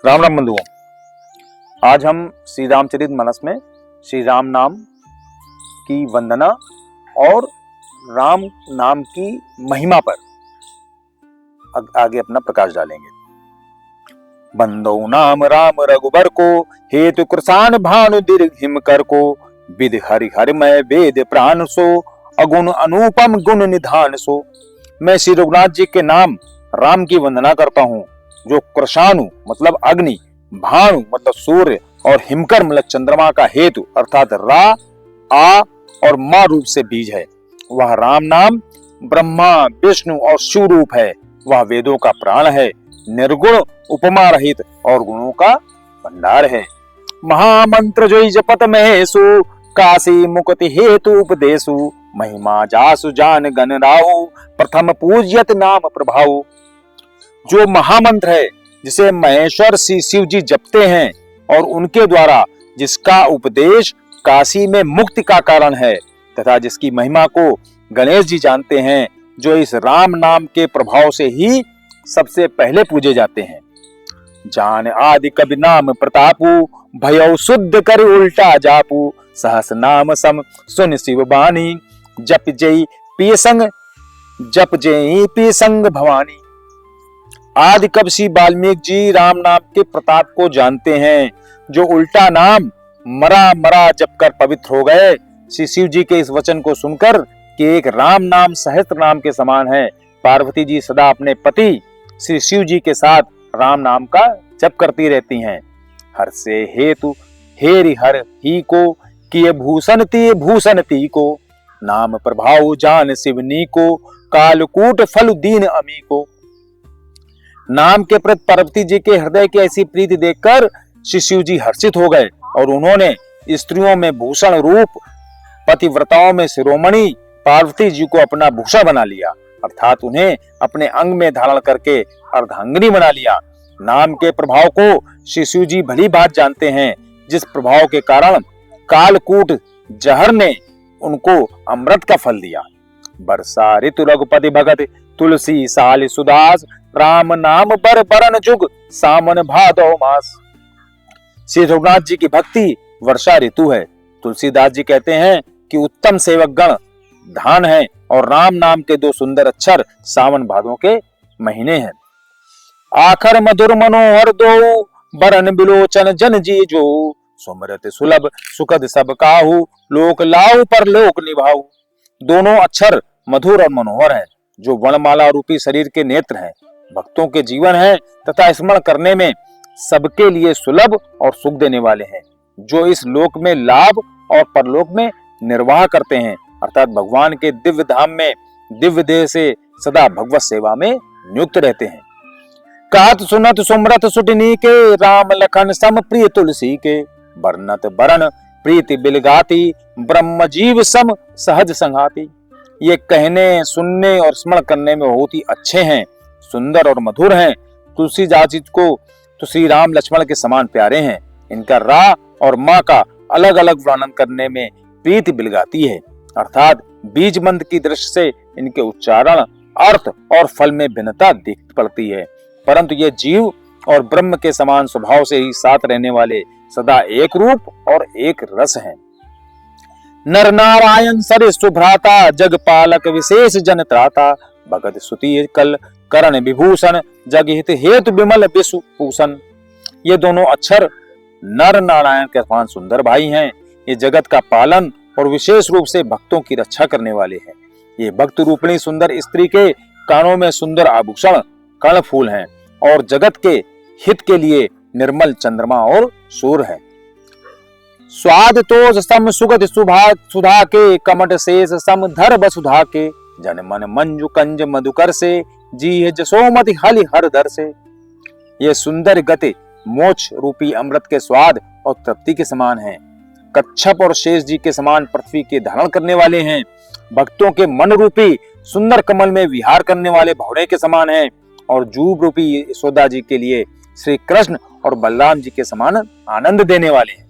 राम राम बंधुओं, आज हम श्री रामचरित मानस में श्री राम नाम की वंदना और राम नाम की महिमा पर आगे अपना प्रकाश डालेंगे। बंदो नाम राम रघुबर को, हेतु कृसान भानु दीर्घ हिमकर को, विधि हरि हरिमय वेद प्राण सो, अगुण अनुपम गुण निधान सो। मैं श्री रघुनाथ जी के नाम राम की वंदना करता हूँ, जो कृषाणु मतलब अग्नि, भानु मतलब सूर्य और हिमकर मतलब चंद्रमा का हेतु अर्थात रा, आ और मा रूप से बीज है। वह राम नाम ब्रह्मा विष्णु और शिव रूप है। वह वेदों का प्राण है, निर्गुण उपमा रहित और गुणों का भंडार है। महामंत्र जो जपत महेशु, काशी मुक्ति हेतु उपदेशु, महिमा जासु जान गण राहु, प्रथम पूज्यत नाम प्रभाव। जो महामंत्र है जिसे महेश्वर श्री शिव जी जपते हैं और उनके द्वारा जिसका उपदेश काशी में मुक्ति का कारण है, तथा जिसकी महिमा को गणेश जी जानते हैं, जो इस राम नाम के प्रभाव से ही सबसे पहले पूजे जाते हैं। जान आदि कवि नाम प्रतापु, भयौ शुद्ध कर उल्टा जापू, सहस नाम सम सुन शिव बानी, जप जय पी संग भवानी। आदि कवि श्री वाल्मीकि जी राम नाम के प्रताप को जानते हैं, जो उल्टा नाम मरा मरा जप कर पवित्र हो गए। श्री शिव जी के इस वचन को सुनकर कि एक राम नाम सहस्त्र नाम के समान है, पार्वती जी सदा अपने पति श्री शिव जी के साथ राम नाम का जप करती रहती हैं। हर से हेतु हेरि हर ही को, किए भूषण ती को, नाम प्रभाव जान शिवनी को, कालकूट फल दीन अमी को। नाम के प्रति पार्वती जी के हृदय की ऐसी प्रीति देखकर श्री शिव जी हर्षित हो गए और उन्होंने स्त्रियों में भूषण रूप, पतिव्रताओं में शिरोमणि पार्वती जी को अपना भूषण बना लिया, अर्थात उन्हें अपने अंग में धारण करके अर्धांगिनी बना लिया। नाम के प्रभाव को श्री शिव जी भली बात जानते हैं, जिस प्रभाव के कारण कालकूट जहर ने उनको अमृत का फल दिया। बरसा ऋतु रघुपति भगत, तुलसी साल सुदास, राम नाम बर बरन जुग, सामन भादो मास। श्री रघुनाथ जी की भक्ति वर्षा ऋतु है। तुलसीदास जी कहते हैं कि उत्तम सेवक गण धान है और राम नाम के दो सुंदर अक्षर सावन भादों के महीने हैं। आखर मधुर मनोहर दो, बरन बिलोचन जन जी जो, सुमरत सुलभ सुखद सब काहू, लोक लाऊ पर लोक निभाऊ। दोनों अक्षर मधुर और मनोहर हैं, जो वर्णमाला रूपी शरीर के नेत्र हैं, भक्तों के जीवन है तथा स्मरण करने में सबके लिए सुलभ और सुख देने वाले हैं, जो इस लोक में लाभ और परलोक में निर्वाह करते हैं, अर्थात भगवान के दिव्य धाम में दिव्य देह से सदा भगवत सेवा में नियुक्त रहते हैं। कहत सुनत सुमरत सुटनी के, राम लखन सम प्रिय तुलसी के, बरनत बरन प्रीति बिलगाती, ब्रह्म जीव सम सहज संघाती। ये कहने, सुनने और स्मरण करने में बहुत ही अच्छे हैं, सुंदर और मधुर हैं। तुलसीदास जी को तो श्री राम लक्ष्मण के समान प्यारे हैं। इनका रा और माँ का अलग अलग वर्णन करने में प्रीति बिलगाती है, अर्थात बीज मंत्र की दृष्टि से इनके उच्चारण, अर्थ और फल में भिन्नता दिख पड़ती है, परंतु ये जीव और ब्रह्म के समान स्वभाव से ही साथ रहने वाले सदा एक रूप और एक रस हैं। नर नारायण सरिष्ठ भ्राता, जग पालक विशेष जन त्राता, भगत सुति कल करण विभूषण, जग हित हेतु विमल विश्व भूषण। ये दोनों अक्षर नर नारायण के समान सुंदर भाई हैं। ये जगत का पालन और विशेष रूप से भक्तों की रक्षा करने वाले हैं। ये भक्त रूपणी सुंदर स्त्री के कानों में सुंदर आभूषण कर्ण फूल हैं और जगत के हित के लिए निर्मल चंद्रमा और सूर्य है। स्वाद तोष सम सुगत सुधा के, कमट शेष सम धर वसुधा के, जन मन मंजु कंज मधुकर से, जी जसोमति हलि हर दर से। ये सुंदर गति मोक्ष रूपी अमृत के स्वाद और तृप्ति के समान हैं। कच्छप और शेष जी के समान पृथ्वी के धारण करने वाले हैं। भक्तों के मन रूपी सुंदर कमल में विहार करने वाले भौरे के समान हैं और जूब रूपी यशोदा जी के लिए श्री कृष्ण और बलराम जी के समान आनंद देने वाले हैं।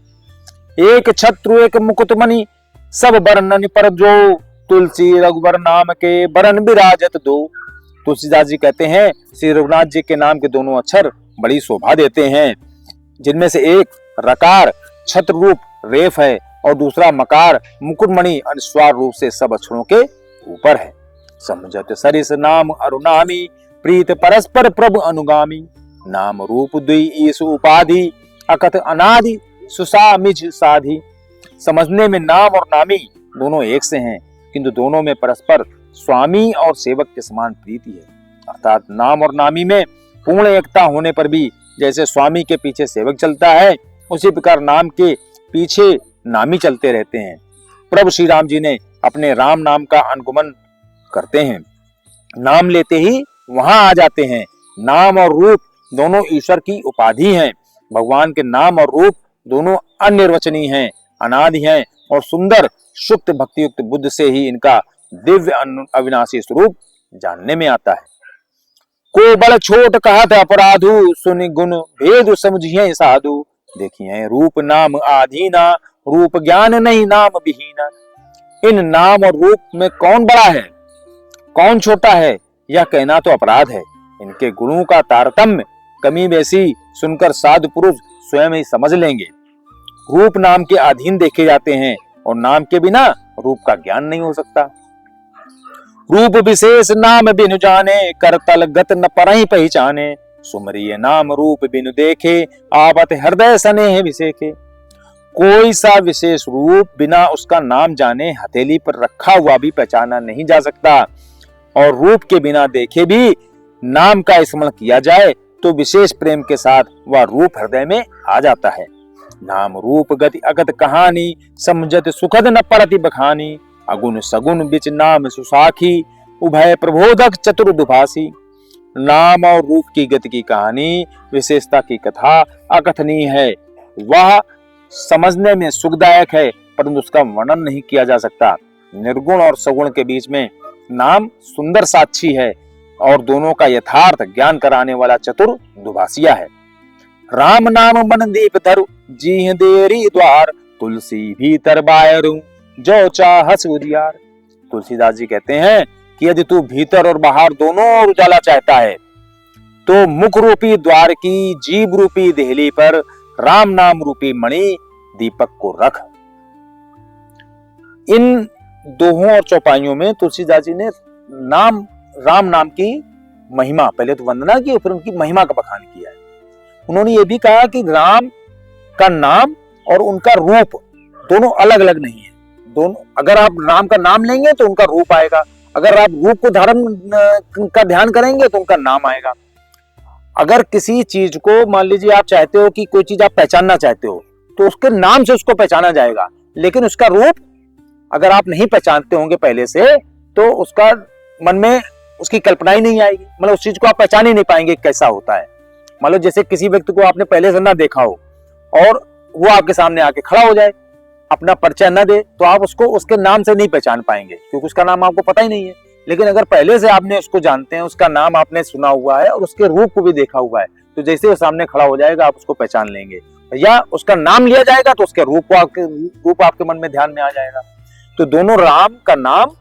एक छत्रु एक मुकुटमणि, सब बरनन पर जो, तुलसी रघुबर नाम के बरन विराजत दो। तुलसीदास जी कहते हैं श्री रघुनाथ जी के नाम के दोनों अक्षर बड़ी शोभा देते हैं, जिनमें से एक रकार छत्र रूप रेफ है और दूसरा मकार मुकुटमणि अनुस्वार रूप से सब अक्षरों के ऊपर है। समझत सरिस नाम अरुणामी प्रीत परस्पर प्रभु अनुगामी, नाम रूप द्वि ईसु उपाधि अकथ अनादि सुसामिज साधि। समझने में नाम और नामी दोनों एक से हैं, किंतु दोनों में परस्पर स्वामी और सेवक के समान प्रीति है। अर्थात नाम और नामी में पूर्ण एकता होने पर भी जैसे स्वामी के पीछे सेवक चलता है, उसी प्रकार नाम के पीछे नामी चलते रहते हैं। प्रभु श्री राम जी ने अपने राम नाम का अनुगमन करते हैं, नाम लेते ही वहां आ जाते हैं। नाम और रूप दोनों ईश्वर की उपाधि हैं। भगवान के नाम और रूप दोनों अनिर्वचनीय हैं, अनादि हैं और सुंदर शुक्त भक्तियुक्त बुद्ध से ही इनका दिव्य अविनाशी स्वरूप जानने में आता है। को बल छोट कहत अपराधु, सुनि गुण भेद समझिए साधु। देखिए रूप नाम आधीना, रूप ज्ञान नहीं नाम विहीना। इन नाम और रूप में कौन बड़ा है कौन छोटा है, यह कहना तो अपराध है। इनके गुणों का तारतम्य कमी बेसी सुनकर साधु पुरुष स्वयं ही समझ लेंगे। रूप नाम के अधीन देखे जाते हैं और नाम के बिना रूप का ज्ञान नहीं हो सकता। रूप विशेष नाम बिनु जाने, करतल गत न परहि पहचाने। सुमरिय नाम रूप बिनु देखे, आवत हृदय स्नेह विसेखे। कोई सा विशेष रूप बिना उसका नाम जाने हथेली पर रखा हुआ भी पहचाना नहीं जा सकता, और रूप के बिना देखे भी नाम का स्मरण किया जाए तो विशेष प्रेम के साथ वह रूप हृदय में आ जाता है। नाम रूप गति अगत कहानी, समझत सुखद न परति बखानी। अगुण सगुण बिच नाम सुसाखी, उभय प्रबोधक चतुर दुभासी। नाम और रूप की गति की कहानी, विशेषता की कथा अकथनीय है। वह समझने में सुखदायक है, परंतु उसका वर्णन नहीं किया जा सकता। निर्गुण और सगुण के बीच में नाम सुंदर साक्षी है और दोनों का यथार्थ ज्ञान कराने वाला चतुर दुभासिया है। राम नाम मन दीप धरु, जी देरी द्वार। तुलसी भीतर बायरू, जो चाहस उजियार। तुलसीदास जी कहते हैं कि यदि तू भीतर और बाहर दोनों ओर उजाला चाहता है तो मुख रूपी द्वार की जीभ रूपी देहली पर राम नाम रूपी मणि दीपक को रख। इन दोहों और चौपाइयों में तुलसीदास जी ने राम नाम की महिमा, पहले तो वंदना की और फिर उनकी महिमा का बखान किया है। उन्होंने ये भी कहा कि राम का नाम और उनका रूप दोनों अलग अलग नहीं है। दोनों, अगर आप राम का नाम लेंगे तो उनका रूप आएगा, अगर आप रूप को धारण का ध्यान करेंगे तो उनका नाम आएगा। अगर किसी चीज को, मान लीजिए आप चाहते हो कि कोई चीज आप पहचानना चाहते हो तो उसके नाम से उसको पहचाना जाएगा, लेकिन उसका रूप अगर आप नहीं पहचानते होंगे पहले से तो उसका मन में उसकी कल्पना ही नहीं आएगी, मतलब उस चीज को आप पहचान ही नहीं पाएंगे कैसा होता है। मान लो जैसे किसी व्यक्ति को आपने पहले से ना देखा हो और वो आपके सामने आके खड़ा हो जाए, अपना परिचय न दे, तो आप उसको उसके नाम से नहीं पहचान पाएंगे क्योंकि उसका नाम आपको पता ही नहीं है। लेकिन अगर पहले से आपने उसको जानते हैं, उसका नाम आपने सुना हुआ है और उसके रूप को भी देखा हुआ है, तो जैसे वो सामने खड़ा हो जाएगा आप उसको पहचान लेंगे, या उसका नाम लिया जाएगा तो उसके रूप आपके मन में ध्यान में आ जाएगा। तो दोनों राम का नाम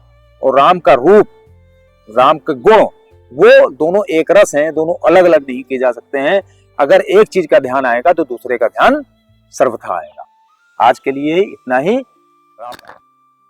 और राम का रूप, राम के गुण, वो दोनों एक रस हैं, दोनों अलग अलग नहीं किए जा सकते हैं। अगर एक चीज का ध्यान आएगा तो दूसरे का ध्यान सर्वथा आएगा। आज के लिए इतना ही। राम।